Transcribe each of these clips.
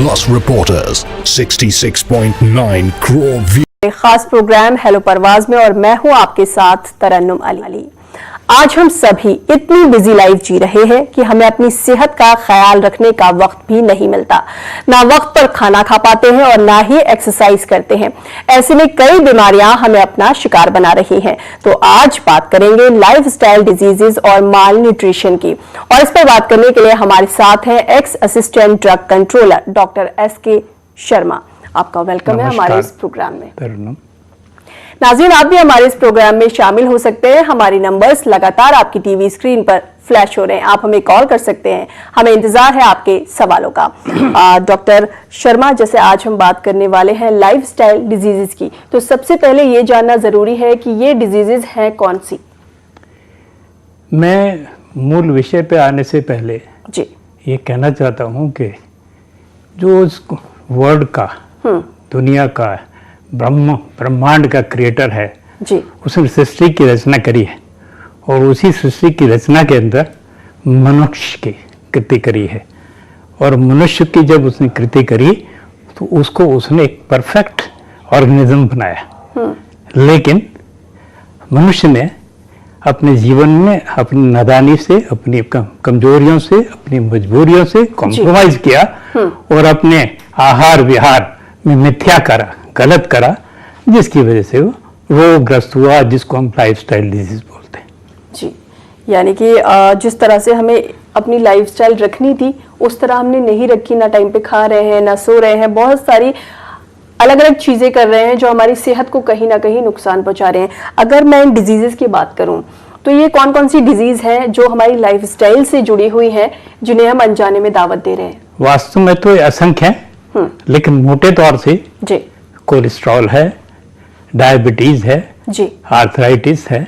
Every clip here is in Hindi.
plus reporters, 66.9 crore views. एक खास प्रोग्राम हेलो परवाज में और मैं हूं आपके साथ तरन्नुम अली। आज हम सभी इतनी बिजी लाइफ जी रहे हैं कि हमें अपनी सेहत का ख्याल रखने का वक्त भी नहीं मिलता। ना वक्त पर खाना खा पाते हैं और ना ही एक्सरसाइज करते हैं। ऐसे में कई बीमारियां हमें अपना शिकार बना रही हैं। तो आज बात करेंगे लाइफस्टाइल डिजीजेस और माल न्यूट्रिशन की, और इस पर बात करने के लिए हमारे साथ हैं x assistant drug controller doctor SK Sharma. आपका वेलकम है हमारे इस प्रोग्राम में। नाज़रीन, आप भी हमारे इस प्रोग्राम में शामिल हो सकते हैं। हमारी नंबर्स लगातार आपकी टीवी स्क्रीन पर फ्लैश हो रहे हैं। आप हमें कॉल कर सकते हैं। हमें इंतजार है आपके सवालों का। डॉक्टर शर्मा, जैसे आज हम बात करने वाले हैं लाइफस्टाइल डिजीजेस की, तो सबसे पहले ये जानना जरूरी है कि ये डिजीजेस हैं कौन सी। मैं मूल विषय पे आने से पहले जी ये कहना चाहता हूँ कि जो उस वर्ल्ड का, दुनिया का, ब्रह्मांड का क्रिएटर है जी, उसने सृष्टि की रचना करी है और उसी सृष्टि की रचना के अंदर मनुष्य की कृति करी है। और मनुष्य की जब उसने कृति करी तो उसको उसने एक परफेक्ट ऑर्गेनिज्म बनाया। लेकिन मनुष्य ने अपने जीवन में अपनी नादानी से, अपनी कमजोरियों से, अपनी मजबूरियों से कॉम्प्रोमाइज किया और अपने आहार विहार में मिथ्या करा, गलत करा, जिसकी वजह से वो रोगग्रस्त हुआ, जिसको हम लाइफस्टाइल डिजीज बोलते हैं। जी, यानी कि जिस तरह से हमें अपनी लाइफस्टाइल रखनी थी उस तरह हमने नहीं रखी। ना टाइम पे खा रहे हैं, ना सो रहे हैं, बहुत सारी अलग अलग चीजें कर रहे हैं जो हमारी सेहत को कहीं ना कहीं नुकसान पहुंचा रहे हैं। अगर मैं इन डिजीजेस की बात करूं तो ये कौन कौन सी डिजीज है जो हमारी लाइफस्टाइल से जुड़ी हुई है, जिन्हें हम अनजाने में दावत दे रहे हैं? वास्तव में तो असंख्य है, लेकिन मोटे तौर से जी कोलेस्ट्रॉल है, डायबिटीज है जी, आर्थराइटिस है,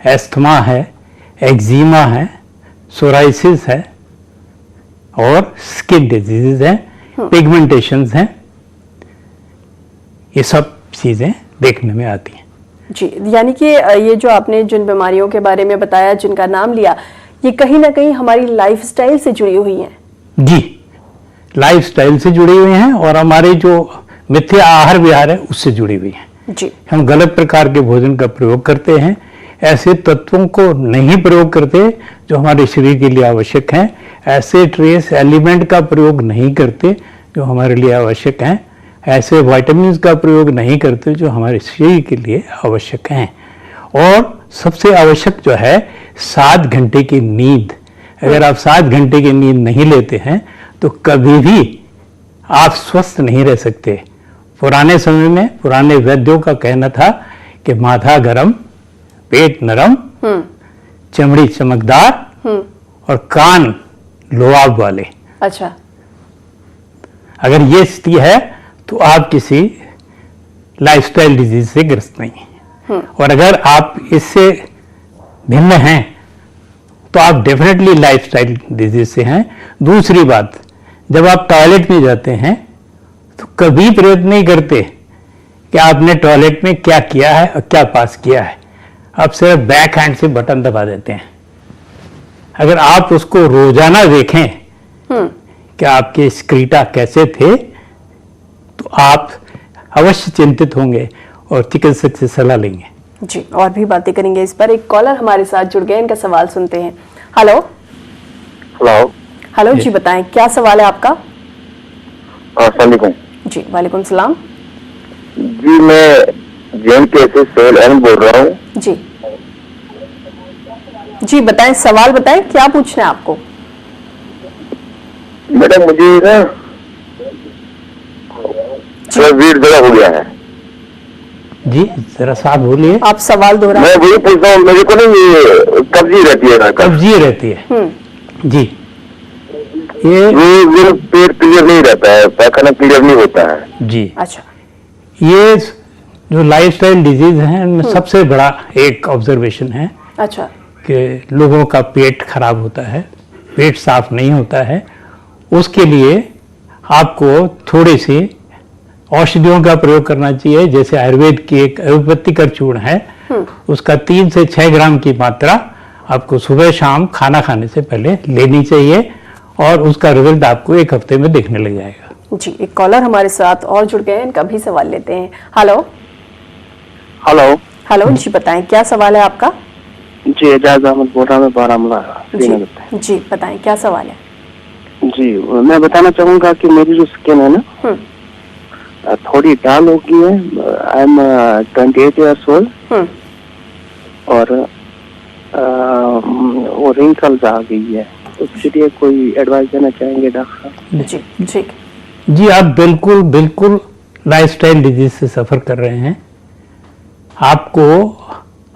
एस्थमा है, एक्जिमा है, सोराइसिस है और स्किन डिजीजेज हैं, पिगमेंटेशंस हैं। ये सब चीजें देखने में आती हैं। जी, यानी कि ये जो आपने जिन बीमारियों के बारे में बताया, जिनका नाम लिया, ये कहीं ना कहीं हमारी लाइफस्टाइल से जुड़ी हुई हैं। जी, लाइफस्टाइल से जुड़ी हुई हैं और हमारे जो मिथ्या आहार विहार है उससे जुड़ी हुई है। जी, हम गलत प्रकार के भोजन का प्रयोग करते हैं, ऐसे तत्वों को नहीं प्रयोग करते जो हमारे शरीर के लिए आवश्यक हैं, ऐसे ट्रेस एलिमेंट का प्रयोग नहीं करते जो हमारे लिए आवश्यक हैं, ऐसे विटामिन्स का प्रयोग नहीं करते जो हमारे शरीर के लिए आवश्यक हैं। और सबसे आवश्यक जो है 7 घंटे की नींद। अगर आप 7 घंटे की नींद नहीं लेते हैं तो कभी भी आप स्वस्थ नहीं रह सकते। पुराने समय में पुराने वैद्यों का कहना था कि माथा गरम, पेट नरम, चमड़ी चमकदार और कान लोआब वाले। अच्छा, अगर ये स्थिति है तो आप किसी लाइफस्टाइल डिजीज से ग्रस्त नहीं हैं। और अगर आप इससे भिन्न हैं तो आप डेफिनेटली लाइफस्टाइल डिजीज से हैं। दूसरी बात, जब आप टॉयलेट में जाते हैं तो कभी प्रयत्न नहीं करते कि आपने टॉयलेट में क्या किया है और क्या पास किया है। आप सिर्फ बैक हैंड से बटन दबा देते हैं। अगर आप उसको रोजाना देखें कि आपके स्क्रीटा कैसे थे तो आप अवश्य चिंतित होंगे और चिकित्सक से सलाह लेंगे। जी, और भी बातें करेंगे इस पर। एक कॉलर हमारे साथ जुड़ गए, इनका सवाल सुनते हैं। हेलो हेलो हेलो जी, बताएं क्या सवाल है आपका? अस्सलाम वालेकुम। जी, वालेकुम सलाम। जी, मैं JNK से सोहेल अहमद बोल रहा हूँ। जी जी, बताएं, सवाल बताएं, क्या पूछना है आपको? मैडम, मुझे ना वेट ज़्यादा हो गया है। जी, जरा साफ बोलिए। आप सवाल दोहराएं। मैं वही पूछता हूँ, मेरे को ना ये कब्जी रहती है। कब्जी रहती है जी। ये पेट क्लियर नहीं रहता है, पैखाना क्लियर नहीं होता है जी। अच्छा, ये जो लाइफस्टाइल डिजीज हैं इनमें सबसे बड़ा एक ऑब्जर्वेशन है अच्छा, कि लोगों का पेट खराब होता है, पेट साफ नहीं होता है। उसके लिए आपको थोड़ी सी औषधियों का प्रयोग करना चाहिए। जैसे आयुर्वेद की एक एलोपैथिक चूर्ण है, उसका 3 से 6 ग्राम की मात्रा आपको सुबह शाम खाना खाने से पहले लेनी चाहिए और उसका रिजल्ट आपको 1 हफ्ते में देखने लग जाएगा। जी, एक कॉलर हमारे साथ और जुड़ गए हैं, इनका भी सवाल लेते हैं। हेलो हेलो हेलो जी, बताएं क्या सवाल है आपका? जी, एजाज अहमद बोल रहा हूँ, बारामूला श्रीनगर से। जी, बताएं क्या सवाल है? जी, मैं बताना चाहूंगा कि मेरी जो स्किन है ना थोड़ी डाल हो गई है। आई एम 28 ईयर्स ओल्ड और वो रिंकल्स आ गई है, उसके लिए कोई एडवाइस देना चाहेंगे डॉक्टर साहब? जी ठीक। जी, आप बिल्कुल बिल्कुल लाइफस्टाइल डिजीज से सफ़र कर रहे हैं। आपको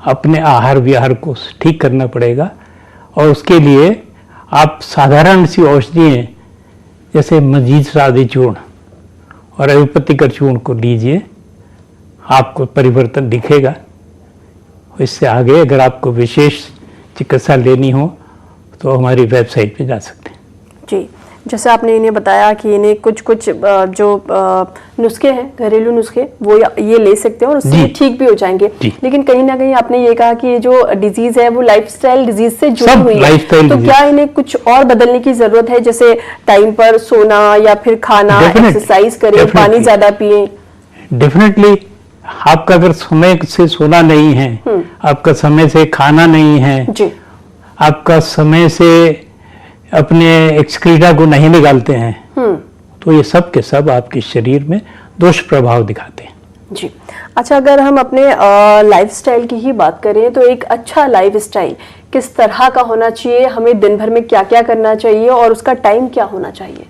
अपने आहार विहार को ठीक करना पड़ेगा और उसके लिए आप साधारण सी औषधियाँ जैसे मजीद सादी चूर्ण और एलोपैथिक चूर्ण को लीजिए, आपको परिवर्तन दिखेगा। इससे आगे अगर आपको विशेष चिकित्सा लेनी हो तो हमारी वेबसाइट पे जा सकते हैं। जी, जैसे आपने इन्हें बताया कि इन्हें कुछ जो नुस्खे हैं, घरेलू नुस्खे, वो ये ले सकते हैं और उससे ठीक भी हो जाएंगे। लेकिन कहीं ना कहीं आपने ये कहा कि ये जो डिजीज है वो लाइफस्टाइल डिजीज से जुड़ी हुई है, तो क्या इन्हें कुछ और बदलने की जरूरत है, जैसे टाइम पर सोना या फिर खाना, एक्सरसाइज करें, पानी ज्यादा पिए? डेफिनेटली। आपका अगर समय से सोना नहीं है, आपका समय से खाना नहीं है जी, आपका समय से अपने एक्सक्रीटा को नहीं निकालते हैं, तो ये सब के सब आपके शरीर में दुष्प्रभाव दिखाते हैं। जी, अच्छा, अगर हम अपने लाइफस्टाइल की ही बात करें तो एक अच्छा लाइफस्टाइल किस तरह का होना चाहिए? हमें दिन भर में क्या क्या करना चाहिए और उसका टाइम क्या होना चाहिए?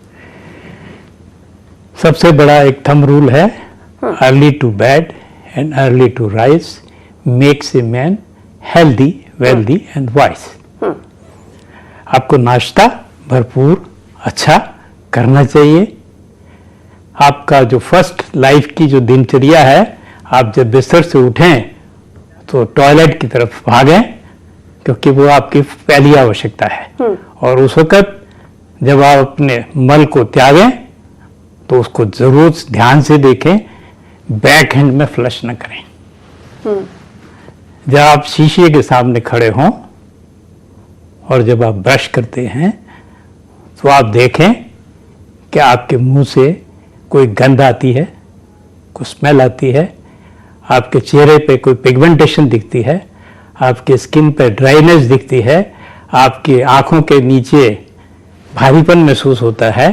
सबसे बड़ा एक थंब रूल है, early to bed and early to rise makes a man healthy, wealthy and wise. आपको नाश्ता भरपूर अच्छा करना चाहिए। आपका जो फर्स्ट लाइफ की जो दिनचर्या है, आप जब बिस्तर से उठें तो टॉयलेट की तरफ भागें, क्योंकि वो आपकी पहली आवश्यकता है। और उस वक्त जब आप अपने मल को त्यागें तो उसको जरूर ध्यान से देखें, बैक हैंड में फ्लश न करें। जब आप शीशे के सामने खड़े हों और जब आप ब्रश करते हैं तो आप देखें कि आपके मुंह से कोई गंध आती है, कोई स्मेल आती है, आपके चेहरे पे कोई पिगमेंटेशन दिखती है, आपके स्किन पे ड्राइनेस दिखती है, आपकी आंखों के नीचे भारीपन महसूस होता है,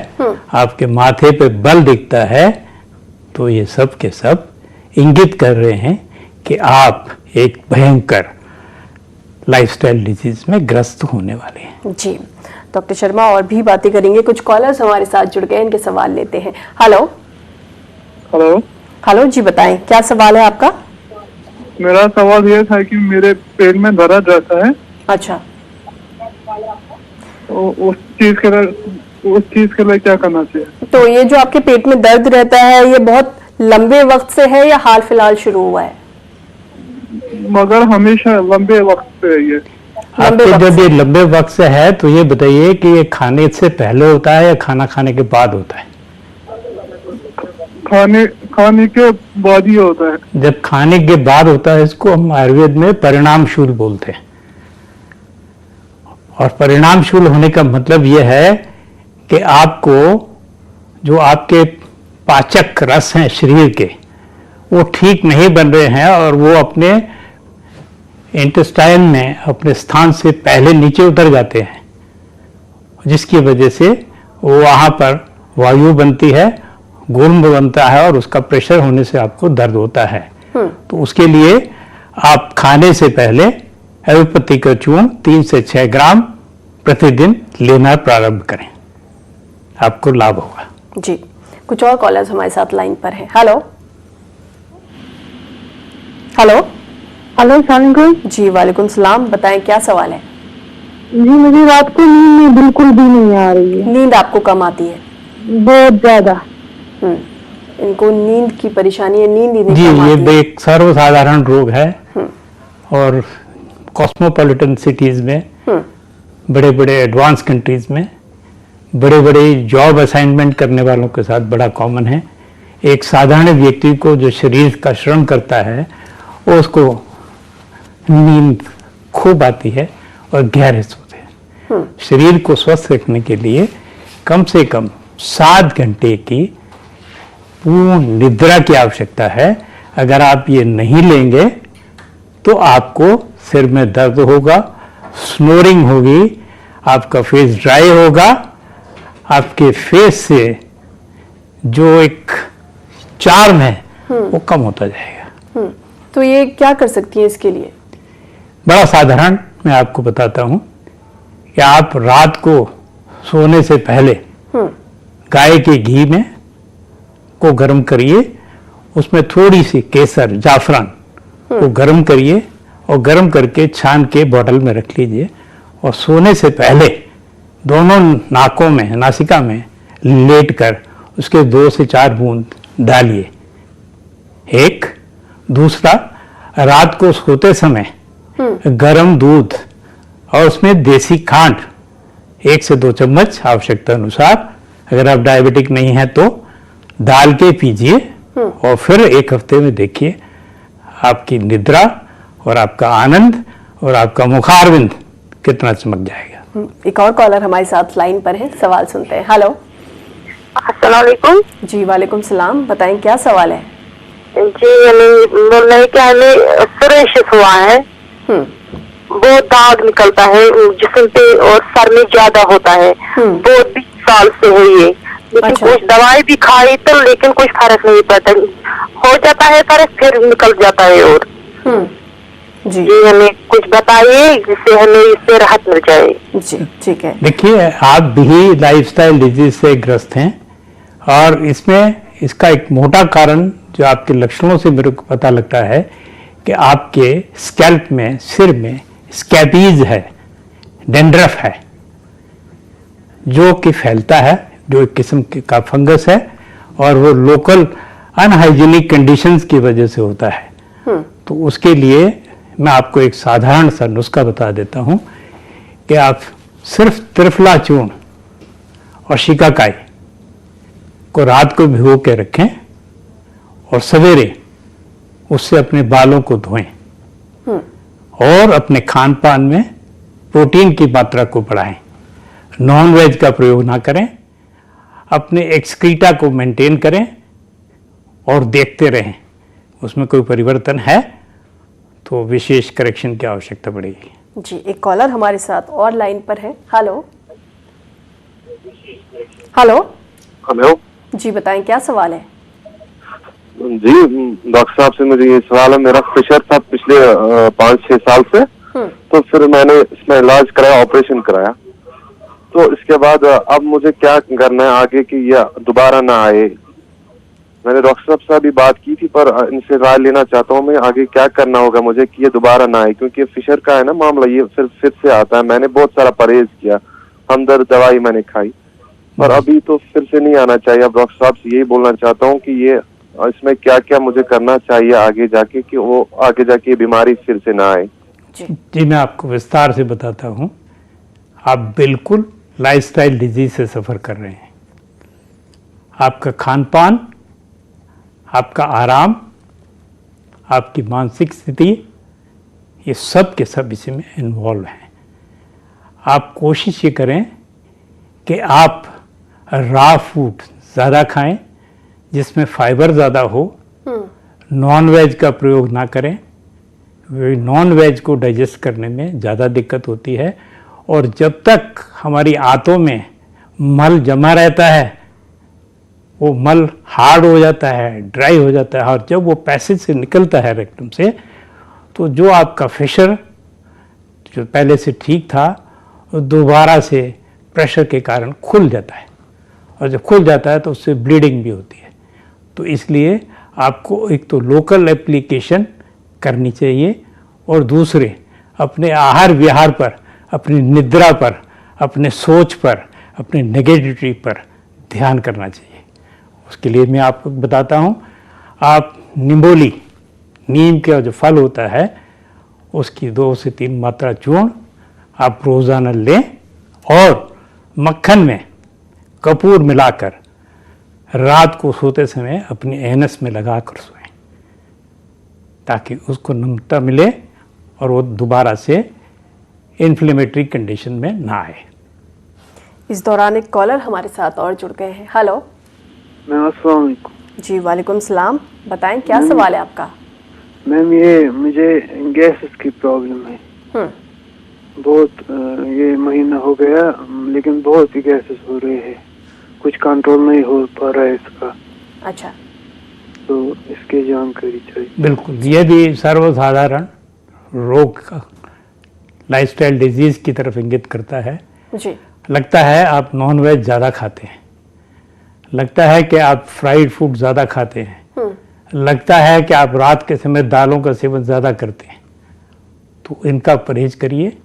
आपके माथे पे बल दिखता है, तो ये सब के सब इंगित कर रहे हैं कि आप एक भयंकर लाइफस्टाइल डिजीज में ग्रस्त होने वाले हैं। जी, डॉक्टर शर्मा और भी बातें करेंगे। कुछ कॉलर्स हमारे साथ जुड़ गए, इनके सवाल लेते हैं। हेलो हेलो हेलो जी, बताएं क्या सवाल है आपका? मेरा सवाल ये था कि मेरे पेट में दर्द रहता है। अच्छा, तो उस चीज के लिए क्या करना चाहिए? तो ये जो आपके पेट में दर्द रहता है, ये बहुत लंबे वक्त से है या हाल फिलहाल शुरू हुआ है? मगर हमेशा लंबे वक्त से है ये। आपको जब ये लंबे वक्त से है तो ये बताइए कि ये खाने से पहले होता है या खाना खाने के बाद होता है? खाने के बाद ही होता है। जब खाने के बाद होता है, इसको हम आयुर्वेद में परिणामशूल बोलते हैं। और परिणामशूल होने का मतलब यह है कि आपको जो आपके पाचक रस हैं शरीर के, वो ठीक नहीं बन रहे हैं और वो अपने इंटेस्टाइन में अपने स्थान से पहले नीचे उतर जाते हैं, जिसकी वजह से वो वहाँ पर वायु बनती है, गुल्म बनता है और उसका प्रेशर होने से आपको दर्द होता है। तो उसके लिए आप खाने से पहले एलोपैथी का चूर्ण 3 से 6 ग्राम प्रतिदिन लेना प्रारंभ करें, आपको लाभ होगा। जी, कुछ और कॉलर्स हमारे साथ लाइन पर हैं। हेलो हेलो हेलो, अस्सलाम वालेकुम। जी, वालेकुम सलाम, बताएं क्या सवाल है? जी, मुझे रात को नींद बिल्कुल भी नहीं आ रही है। नींद आपको कम आती है? बहुत ज्यादा। इनको नींद की परेशानी है, नींद ही नहीं जी, कम आती है। ये एक सर्वसाधारण रोग है और कॉस्मोपॉलिटन सिटीज में, बड़े बड़े एडवांस कंट्रीज में, बड़े बड़े जॉब असाइनमेंट करने वालों के साथ बड़ा कॉमन है। एक साधारण व्यक्ति को जो शरीर का श्रम करता है, उसको नींद खूब आती है और गहरे सोते हैं। शरीर को स्वस्थ रखने के लिए कम से कम 7 घंटे की पूर्ण निद्रा की आवश्यकता है। अगर आप ये नहीं लेंगे तो आपको सिर में दर्द होगा, स्नोरिंग होगी, आपका फेस ड्राई होगा, आपके फेस से जो एक चार्म है वो कम होता जाएगा। तो ये क्या कर सकती हैं इसके लिए? बड़ा साधारण मैं आपको बताता हूं कि आप रात को सोने से पहले गाय के घी में को गर्म करिए, उसमें थोड़ी सी केसर, जाफरान को गर्म करिए और गर्म करके छान के बोतल में रख लीजिए और सोने से पहले दोनों नाकों में, नासिका में लेटकर उसके 2 से 4 बूंद डालिए। एक दूसरा, रात को सोते समय गर्म दूध और उसमें देसी खांड 1 से 2 चम्मच आवश्यकता अनुसार, अगर आप डायबिटिक नहीं हैं तो डाल के पीजिए और फिर 1 हफ्ते में देखिए आपकी निद्रा और आपका आनंद और आपका मुखारविंद कितना चमक जाएगा। एक और कॉलर हमारे साथ लाइन पर है, सवाल सुनते हैं। हेलो। अस्सलाम वालेकुम। जी वालेकुम सलाम, बताएं क्या सवाल है? जी बोल रहे कि हमें सुरेशिस हुआ है, वो दाग निकलता है जिस्म पे और सर में ज्यादा होता है, वो 20 साल से हुई है, लेकिन अच्छा। कुछ दवाई भी खाई तो लेकिन कुछ फर्क नहीं पड़ता, हो जाता है फर्क फिर निकल जाता है। और जी हमें कुछ बताइए जिससे हमें इससे राहत मिल जाए। जी ठीक है। देखिए, आप भी लाइफस्टाइल डिजीज से ग्रस्त हैं और इसमें इसका एक मोटा कारण जो आपके लक्षणों से मेरे को पता लगता है कि आपके स्कैल्प में, सिर में स्कैबीज है, डेंड्रफ है, जो कि फैलता है, जो एक किस्म का फंगस है और वो लोकल अनहाइजीनिक कंडीशंस की वजह से होता है। तो उसके लिए मैं आपको एक साधारण सा नुस्खा बता देता हूं कि आप सिर्फ त्रिफला चूर्ण और शिकाकाई को रात को भिगो के रखें और सवेरे उससे अपने बालों को धोएं और अपने खान पान में प्रोटीन की मात्रा को बढ़ाएं। नॉन वेज का प्रयोग ना करें, अपने एक्सक्रीटा को मेंटेन करें और देखते रहें उसमें कोई परिवर्तन है तो विशेष करेक्शन की आवश्यकता पड़ेगी। जी एक कॉलर हमारे साथ और लाइन पर है। हेलो। हेलो। हेलो जी बताएं क्या सवाल है? जी, डॉक्टर साहब से मुझे ये सवाल है। मेरा प्रेशर था पिछले 5-6 साल से, तो फिर मैंने इसमें इलाज कराया, ऑपरेशन कराया। तो इसके बाद अब मुझे क्या करना है आगे कि यह दोबारा ना आए? मैंने डॉक्टर साहब से भी बात की थी, पर इनसे राय लेना चाहता हूँ मैं आगे क्या करना होगा मुझे कि ये दोबारा ना आए, क्योंकि फिशर का है ना मामला, ये फिर से आता है। मैंने बहुत सारा परहेज किया, हमदर्द दवाई मैंने खाई, पर अभी तो फिर से नहीं आना चाहिए। अब डॉक्टर साहब से यही बोलना चाहता हूँ कि ये इसमें क्या क्या मुझे करना चाहिए आगे जाके कि वो आगे जाके ये बीमारी फिर से ना आए। जी मैं आपको विस्तार से बताता हूँ। आप बिल्कुल लाइफस्टाइल डिजीज से सफ़र कर रहे हैं। आपका खान पान, आपका आराम, आपकी मानसिक स्थिति, ये सब के सब इसी में इन्वॉल्व हैं। आप कोशिश ये करें कि आप रॉ फूड ज़्यादा खाएं जिसमें फाइबर ज़्यादा हो। नॉन वेज का प्रयोग ना करें, नॉन वेज को डाइजेस्ट करने में ज़्यादा दिक्कत होती है और जब तक हमारी आंतों में मल जमा रहता है वो मल हार्ड हो जाता है, ड्राई हो जाता है और जब वो पैसेज से निकलता है रेक्टम से तो जो आपका फिशर जो पहले से ठीक था वो दोबारा से प्रेशर के कारण खुल जाता है और जब खुल जाता है तो उससे ब्लीडिंग भी होती है। तो इसलिए आपको एक तो लोकल एप्लीकेशन करनी चाहिए और दूसरे अपने आहार विहार पर, अपनी निद्रा पर, अपने सोच पर, अपने नेगेटिविटी पर ध्यान करना चाहिए। उसके लिए मैं आपको बताता हूँ, आप निम्बोली, नीम का जो फल होता है उसकी 2 से 3 मात्रा चूर्ण आप रोज़ाना लें और मक्खन में कपूर मिलाकर रात को सोते समय अपनी एनस में लगा कर सोएं ताकि उसको नम्रता मिले और वो दोबारा से इन्फ्लेमेटरी कंडीशन में ना आए। इस दौरान एक कॉलर हमारे साथ और जुड़ गए हैं। हेलो। अस्सलाम वालेकुम। जी वालेकुम सलाम, बताएं क्या सवाल है आपका। मैम ये मुझे गैस की प्रॉब्लम है। बहुत ये महीना हो गया, लेकिन बहुत ही गैसेस हो रहे हैं, कुछ कंट्रोल नहीं हो पा रहा है इसका। अच्छा, तो इसकी जानकारी चाहिए। बिल्कुल, ये भी सर्वसाधारण रोग का लाइफस्टाइल डिजीज की तरफ इंगित करता है। जी लगता है आप नॉन वेज ज़्यादा खाते हैं, लगता है कि आप फ्राइड फूड ज़्यादा खाते हैं, लगता है कि आप रात के समय दालों का सेवन ज़्यादा करते हैं। तो इनका परहेज करिए,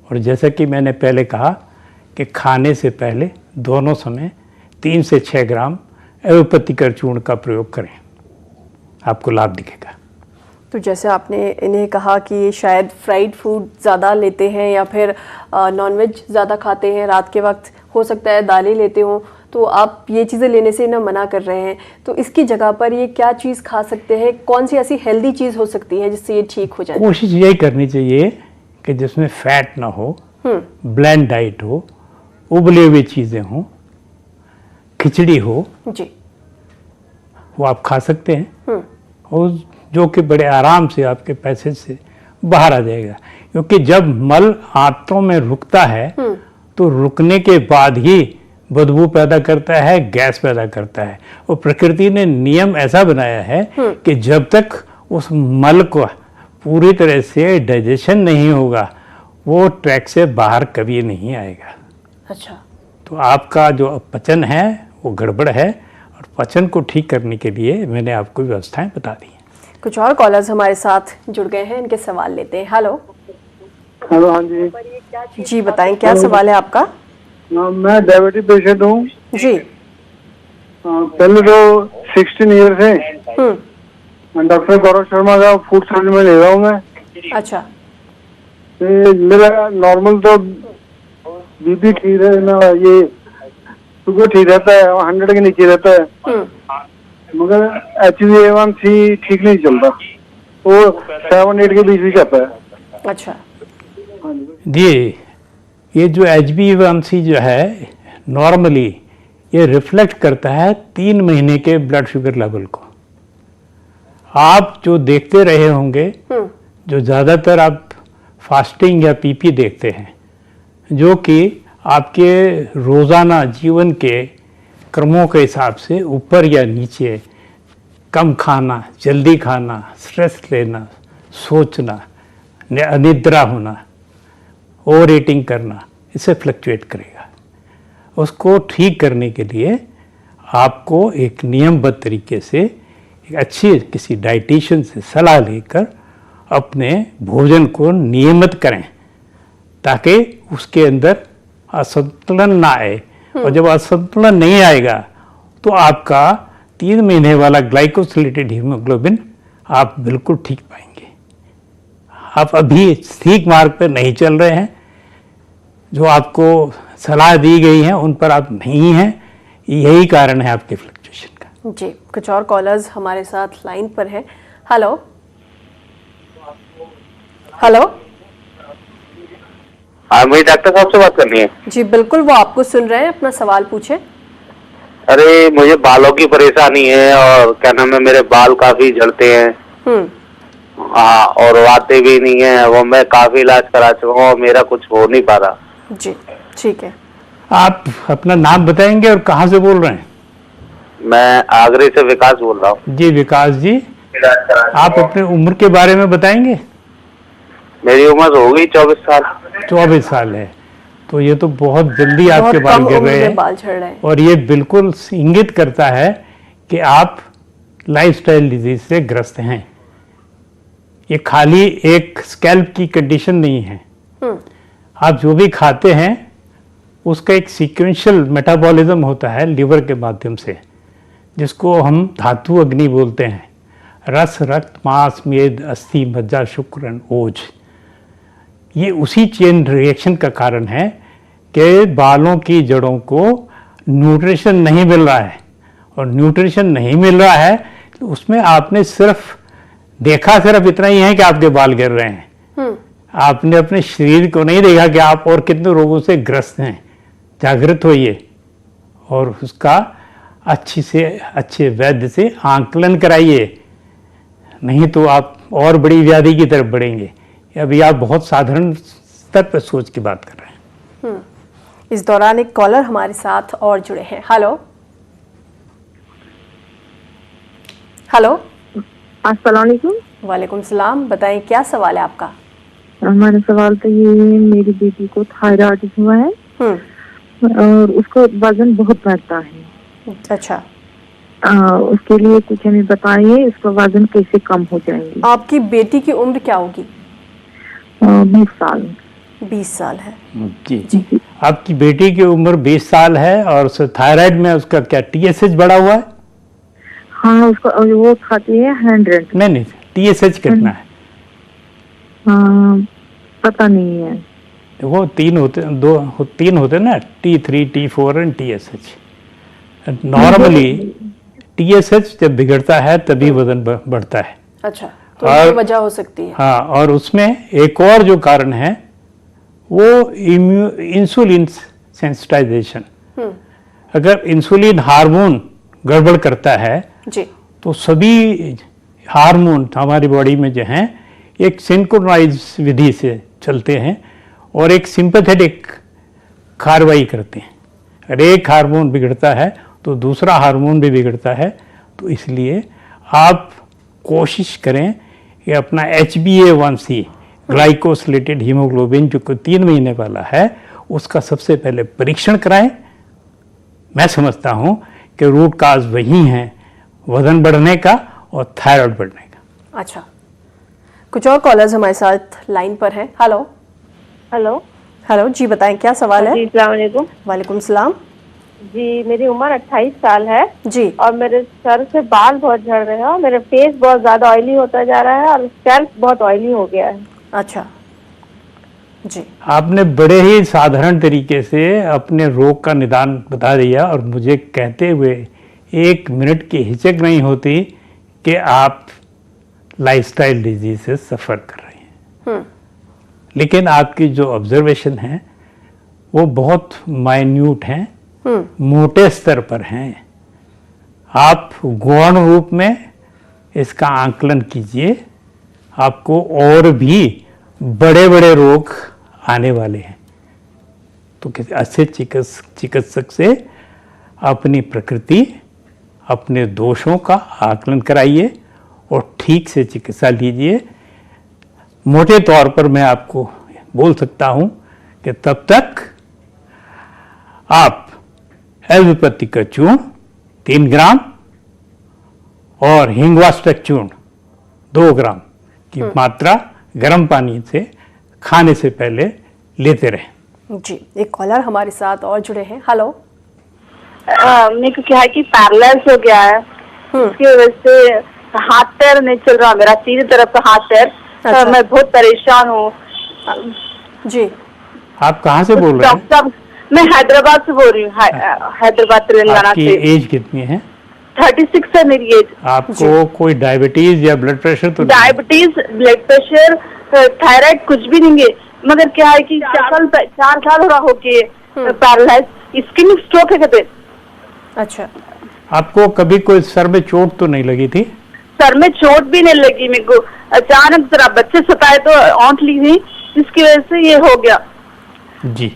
और जैसा कि मैंने पहले कहा कि खाने से पहले दोनों समय 3 से 6 ग्राम एलोपैथिक चूर्ण का प्रयोग करें, आपको लाभ दिखेगा। तो जैसे आपने इन्हें कहा कि शायद फ्राइड फूड ज़्यादा लेते हैं या फिर नॉनवेज ज़्यादा खाते हैं, रात के वक्त हो सकता है दालें लेते हों, तो आप ये चीज़ें लेने से ना मना कर रहे हैं, तो इसकी जगह पर ये क्या चीज़ खा सकते हैं, कौन सी ऐसी हेल्दी चीज़ हो सकती है जिससे ये ठीक हो जाए। कोशिश यही करनी चाहिए कि जिसमें फैट ना हो, ब्लेंड डाइट हो, उबली हुई चीज़ें हों, खिचड़ी हो, जी वो आप खा सकते हैं, और जो कि बड़े आराम से आपके पैसे से बाहर आ जाएगा। क्योंकि जब मल आंतों में रुकता है तो रुकने के बाद ही बदबू पैदा करता है, गैस पैदा करता है। और प्रकृति ने नियम ऐसा बनाया है कि जब तक उस मल को पूरी तरह से डाइजेशन नहीं होगा, वो ट्रैक से बाहर कभी नहीं आएगा। अच्छा, तो आपका जो पचन है वो गड़बड़ है, और पचन को ठीक करने के लिए मैंने आपको व्यवस्थाएं बता दी हैं। कुछ और कॉलर्स हमारे साथ जुड़ गए हैं, इनके सवाल लेते हैं। हेलो। हेलो, हाँ जी। जी बताएं क्या सवाल है आपका। मैं डायबिटीज पेशेंट हूँ जी। पहले तो 16 ईयर है। डॉक्टर गौरव शर्मा का फूड सर्जन में ले रहा हूँ मैं। अच्छा, मेरा नॉर्मल तो बीपी ठीक है ना, ये शुगर ठीक रहता है, 100 के नीचे रहता है, मगर HbA1c ठीक नहीं चलता, वो 7-8 के बीच भी जाता है। अच्छा जी, ये जो HbA1c जो है नॉर्मली ये रिफ्लेक्ट करता है 3 महीने के ब्लड शुगर लेवल को। आप जो देखते रहे होंगे, जो ज़्यादातर आप फास्टिंग या पीपी देखते हैं, जो कि आपके रोज़ाना जीवन के क्रमों के हिसाब से ऊपर या नीचे, कम खाना, जल्दी खाना, स्ट्रेस लेना, सोचना, अनिद्रा होना, ओवर ईटिंग करना, इससे फ्लक्चुएट करेगा। उसको ठीक करने के लिए आपको एक नियमबद्ध तरीके से एक अच्छी किसी डाइटिशियन से सलाह लेकर अपने भोजन को नियमित करें, ताकि उसके अंदर असंतुलन ना आए। और जब असंतुलन नहीं आएगा तो आपका 3 महीने वाला ग्लाइकोसिलेटेड हीमोग्लोबिन आप बिल्कुल ठीक पाएंगे। आप अभी ठीक मार्ग पर नहीं चल रहे हैं, जो आपको सलाह दी गई है उन पर आप नहीं हैं, यही कारण है आपके फ्लक्चुएशन का। जी, कुछ और कॉलर्स हमारे साथ लाइन पर हैं। हेलो। हेलो। हाँ, मुझे डॉक्टर साहब से बात करनी है। जी बिल्कुल, वो आपको सुन रहे हैं, अपना सवाल पूछे। अरे मुझे बालों की परेशानी है, और क्या नाम है, मेरे बाल काफी झड़ते हैं। हाँ, और आते भी नहीं है, वो मैं काफी इलाज करा चुका हूँ, मेरा कुछ हो नहीं पा रहा। जी ठीक है। आप अपना नाम बताएंगे और कहाँ से बोल रहे हैं? मैं आगरे से विकास बोल रहा हूँ। जी विकास जी, आप अपने उम्र के बारे में बताएंगे? मेरी उम्र हो गई 24 साल। 24 साल है, तो ये तो बहुत जल्दी आपके बाल गिर रहे हैं, बाल झड़ रहे हैं, और ये बिल्कुल इंगित करता है कि आप लाइफस्टाइल डिजीज से ग्रस्त हैं। ये खाली एक स्कैल्प की कंडीशन नहीं है। आप जो भी खाते हैं उसका एक सीक्वेंशियल मेटाबॉलिज्म होता है लिवर के माध्यम से, जिसको हम धातु अग्नि बोलते हैं। रस, रक्त, मांस, मेद, अस्थि, मज्जा, शुक्र, ओज, ये उसी चेन रिएक्शन का कारण है कि बालों की जड़ों को न्यूट्रिशन नहीं मिल रहा है। और न्यूट्रिशन नहीं मिल रहा है तो उसमें आपने सिर्फ देखा सिर्फ इतना ही है कि आपके बाल गिर रहे हैं। आपने अपने शरीर को नहीं देखा कि आप और कितने रोगों से ग्रस्त हैं। जागृत होइए और उसका अच्छी से अच्छे वैद्य से आंकलन कराइए, नहीं तो आप और बड़ी व्याधि की तरफ बढ़ेंगे। अभी आप बहुत साधारण स्तर पर सोच की बात कर रहे हैं। इस दौरान एक कॉलर हमारे साथ और जुड़े हैं। हेलो हेलो, अस्सलाम वालेकुम। वालेकुम सलाम, बताएं क्या सवाल है आपका? हमारा सवाल तो ये है, मेरी बेटी को थायराइड हुआ है और उसको वजन बहुत बढ़ता है। अच्छा, उसके लिए कुछ हमें बताइए, उसका वजन कैसे कम हो जाएंगे। आपकी बेटी की उम्र क्या होगी? 20 साल। 20 साल है जी। आपकी बेटी की उम्र 20 साल है और थायराइड में उसका क्या TSH बढ़ा हुआ है? हाँ, उसका वो खाती है 100। नहीं, TSH कितना है? पता नहीं है। देखो तीन होते ना, T3, T4 और TSH। नॉर्मली TSH जब बिगड़ता है तभी वजन बढ़ता है। अच्छा, तो ये वजह हो सकती है। हाँ, और उसमें एक और जो कारण है वो इंसुलिन सेंसिटाइजेशन। अगर इंसुलिन हार्मोन गड़बड़ करता है जी, तो सभी हार्मोन हमारी बॉडी में जो हैं एक सिंक्रोनाइज विधि से चलते हैं और एक सिंपैथेटिक कार्रवाई करते हैं। अगर एक हार्मोन बिगड़ता है तो दूसरा हार्मोन भी बिगड़ता है। तो इसलिए आप कोशिश करें कि अपना HbA1c ग्लाइकोसिलेटेड हीमोग्लोबिन जो 3 महीने वाला है उसका सबसे पहले परीक्षण कराएं। मैं समझता हूं कि रूट काज वही है, वजन बढ़ने का और थायराइड बढ़ने का। अच्छा, कुछ और कॉलर्स हमारे साथ लाइन पर हैं। हेलो हेलो हेलो, जी बताएं क्या सवाल है? जी, अस्सलाम वालेकुम। वालेकुम सलाम। जी, मेरी उम्र 28 साल है जी, और मेरे सर से बाल बहुत झड़ रहे हैं और मेरा फेस बहुत ज्यादा ऑयली होता जा रहा है और स्कैल्प बहुत ऑयली हो गया है। अच्छा जी, आपने बड़े ही साधारण तरीके से अपने रोग का निदान बता दिया और मुझे कहते हुए 1 मिनट की हिचक नहीं होती कि आप लाइफस्टाइल डिजीज से सफ़र कर रहे हैं। लेकिन आपकी जो ऑब्जर्वेशन है वो बहुत माइन्यूट हैं, मोटे स्तर पर हैं। आप गौण रूप में इसका आंकलन कीजिए, आपको और भी बड़े बड़े रोग आने वाले हैं। तो किसी अच्छे चिकित्सक से अपनी प्रकृति, अपने दोषों का आकलन कराइए और ठीक से चिकित्सा लीजिए। मोटे तौर पर मैं आपको बोल सकता हूं कि तब तक आप एलोपैथी का चूर्ण 3 ग्राम और हिंगवाष्टक चूर्ण 2 ग्राम की मात्रा गर्म पानी से खाने से पहले लेते रहें। जी, एक कॉलर हमारे साथ और जुड़े हैं। हेलो, मेरे को क्या है कि पैरालाइज हो गया है, उसकी वजह से हाथ पैर नहीं चल रहा मेरा, सीधी तरफ का हाथ पैर। अच्छा। मैं बहुत परेशान हूँ। जी, आप कहाँ से बोल रहे हैं? डॉक्टर, मैं हैदराबाद से बोल रही हूँ, हैदराबाद तेलंगाना आपकी से। एज कितनी है? 36 है मेरी एज। आपको कोई डायबिटीज या ब्लड प्रेशर तो नहीं? डायबिटीज, ब्लड प्रेशर, थायराइड कुछ भी नहीं है, मगर क्या है कि 4 साल हो रहा हो के पैरालाइज, स्किन स्ट्रोक है कहते। अच्छा, आपको कभी कोई सर में चोट तो नहीं लगी थी? सर में चोट भी नहीं लगी मेरे को, अचानक जरा बच्चे सताए तो औंठ ली थी, जिसकी वजह से ये हो गया। जी,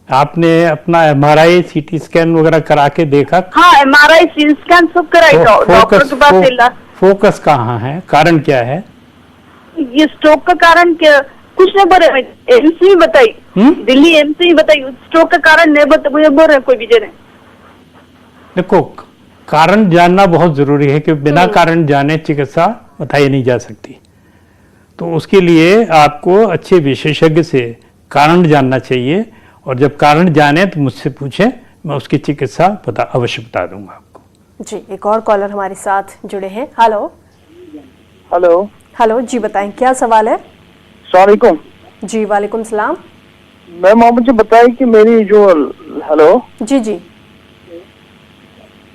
आपने अपना MRI CT स्कैन वगैरह करा के देखा? हाँ, MRI CT स्कैन सब कराई, डॉक्टर के पास मिला। फोकस कहाँ है, कारण क्या है? ये स्ट्रोक का कारण क्या, कुछ नहीं बोल रहे, एम्स ही बताई, दिल्ली एम्स ही बताई, स्ट्रोक का कारण नहीं बोल रहे कोई भी जने। देखो, कारण जानना बहुत जरूरी है कि बिना कारण जाने चिकित्सा बताई नहीं जा सकती। तो उसके लिए आपको अच्छे विशेषज्ञ से कारण जानना चाहिए और जब कारण जाने तो मुझसे पूछें, मैं उसकी चिकित्सा अवश्य बता दूंगा आपको। जी, एक और कॉलर हमारे साथ जुड़े हैं। हेलो हेलो हेलो, जी बताएं क्या सवाल है? सलामुअलैकुम। जी, वालेकुम सलाम। मैम, आप मुझे बताइए कि मेरी जो हेलो जी जी,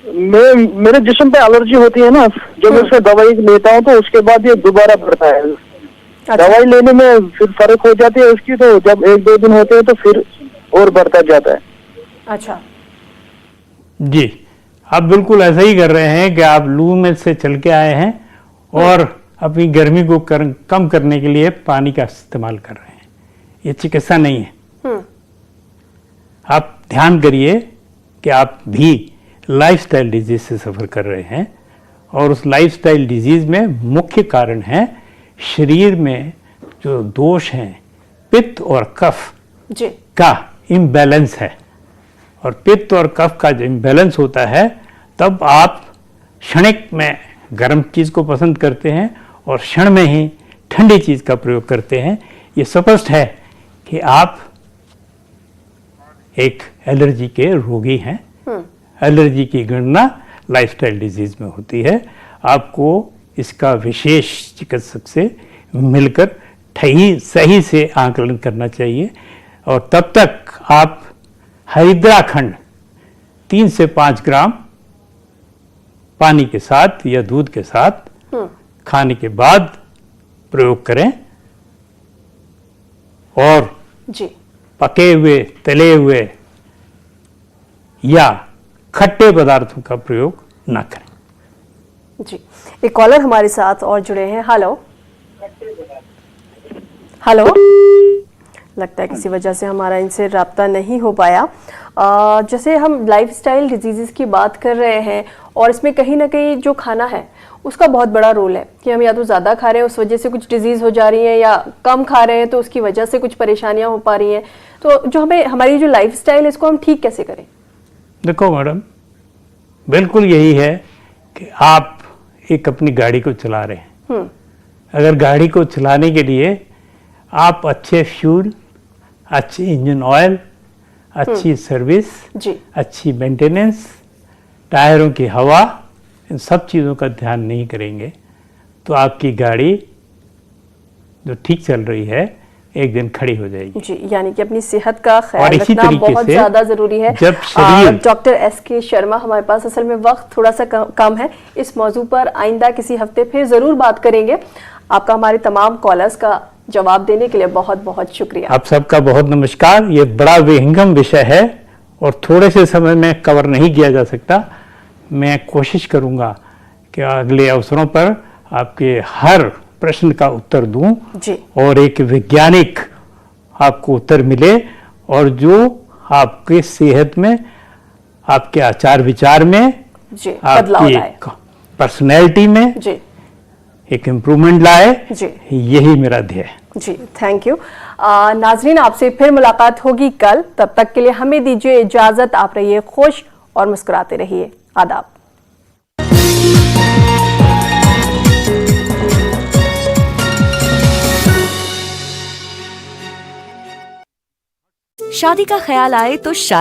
मेरे जिस्म पे एलर्जी होती है ना, जब मैं उसका दवाई लेता हूँ तो उसके बाद ये दोबारा बढ़ता है। अच्छा। दवाई लेने में फिर फर्क हो जाती है उसकी, तो जब 1-2 दिन होते हैं तो फिर और बढ़ता जाता है। अच्छा जी, आप बिल्कुल ऐसा ही कर रहे हैं कि आप लू में से चल के आए हैं और अपनी गर्मी को कम करने के लिए पानी का इस्तेमाल कर रहे हैं। ये चिकित्सा नहीं है। आप ध्यान करिए कि आप भी लाइफस्टाइल डिजीज से सफ़र कर रहे हैं और उस लाइफस्टाइल डिजीज में मुख्य कारण है शरीर में जो दोष हैं, पित्त और कफ जी का इम्बैलेंस है। और पित्त और कफ का जो इम्बैलेंस होता है तब आप क्षणिक में गर्म चीज़ को पसंद करते हैं और क्षण में ही ठंडी चीज़ का प्रयोग करते हैं। ये स्पष्ट है कि आप एक एलर्जी के रोगी हैं। एलर्जी की गणना लाइफस्टाइल डिजीज में होती है। आपको इसका विशेष चिकित्सक से मिलकर सही से आकलन करना चाहिए और तब तक आप हरिद्राखंड 3 से 5 ग्राम पानी के साथ या दूध के साथ खाने के बाद प्रयोग करें और जी पके हुए, तले हुए या खट्टे पदार्थों का प्रयोग ना करें। जी, एक कॉलर हमारे साथ और जुड़े हैं। हेलो हेलो, लगता है किसी वजह से हमारा इनसे राब्ता नहीं हो पाया। जैसे हम लाइफस्टाइल डिजीज़ की बात कर रहे हैं और इसमें कहीं ना कहीं जो खाना है उसका बहुत बड़ा रोल है कि हम या तो ज़्यादा खा रहे हैं उस वजह से कुछ डिजीज़ हो जा रही है या कम खा रहे हैं तो उसकी वजह से कुछ परेशानियां हो पा रही हैं। तो जो हमारी जो लाइफस्टाइल है इसको हम ठीक कैसे करें? देखो मैडम, बिल्कुल यही है कि आप एक अपनी गाड़ी को चला रहे हैं। अगर गाड़ी को चलाने के लिए आप अच्छे फ्यूल, अच्छी इंजन ऑयल, अच्छी सर्विस, अच्छी मेंटेनेंस, टायरों की हवा, इन सब चीज़ों का ध्यान नहीं करेंगे तो आपकी गाड़ी जो ठीक चल रही है एक दिन खड़ी हो जाएगी। जी, यानी कि अपनी सेहत का ख्याल रखना बहुत ज़्यादा ज़रूरी है। जब शरीर डॉक्टर एस.के. शर्मा, हमारे पास असल में वक्त थोड़ा सा कम है। इस मौजू पर आइंदा किसी हफ्ते फिर ज़रूर बात करेंगे। आपका हमारे तमाम कॉलर्स का जवाब देने के लिए बहुत बहुत शुक्रिया। आप सबका बहुत नमस्कार। ये बड़ा विहंगम विषय है और थोड़े से समय में कवर नहीं किया जा सकता। मैं कोशिश करूंगा कि अगले अवसरों पर आपके हर प्रश्न का उत्तर दूं जी। और एक वैज्ञानिक आपको उत्तर मिले और जो आपके सेहत में, आपके आचार विचार में, जी, बदलाव लाए, पर्सनैलिटी में जी, एक इम्प्रूवमेंट लाए। जी, यही मेरा ध्येय है। जी, थैंक यू। नाजरीन, आपसे फिर मुलाकात होगी कल। तब तक के लिए हमें दीजिए इजाजत। आप रहिए खुश और मुस्कुराते रहिए। आदाब। शादी का ख्याल आए तो शायद